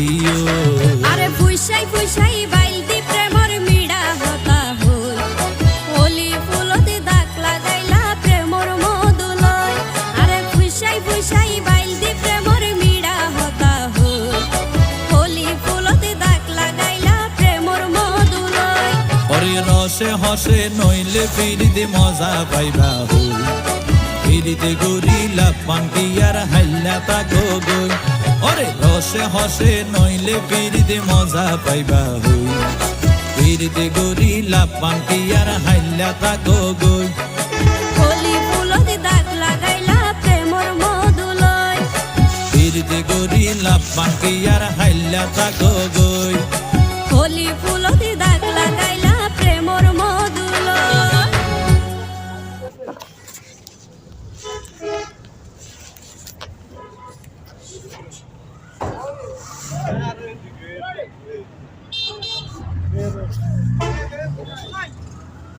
দিও আরে ফুইসাই ফুইসাই বাইলতি প্রেমর মিড়া হতা হই হোলি ফুলতে দাগ লাগাইলা প্রেমর মধুলয় আরে ফুইসাই ফুইসাই বাইলতি প্রেমর মিড়া হতা হই হোলি ফুলতে দাগ লাগাইলা প্রেমর মধুলয় ওরে রসে হসে নইলে ফিরিতে মজা পাইবা হই ফিরিতে গরিলা পান্তিয়ার হাইলা তাকো গই ওরে রসে হসে নইলে ফিরিতে মজা পাইবা হই ফিরিতে গরিলা পান্তিয়ার হাইলা তাকো গই হোলি ফুলতে দাগ লাগাইলা প্রেমর মধুলয় ফিরিতে গরিলা পান্তিয়ার হাইলা তাকো গই হোলি ফুলতে দাগ লাগাইলা প্রেমর মধুলয় Hey!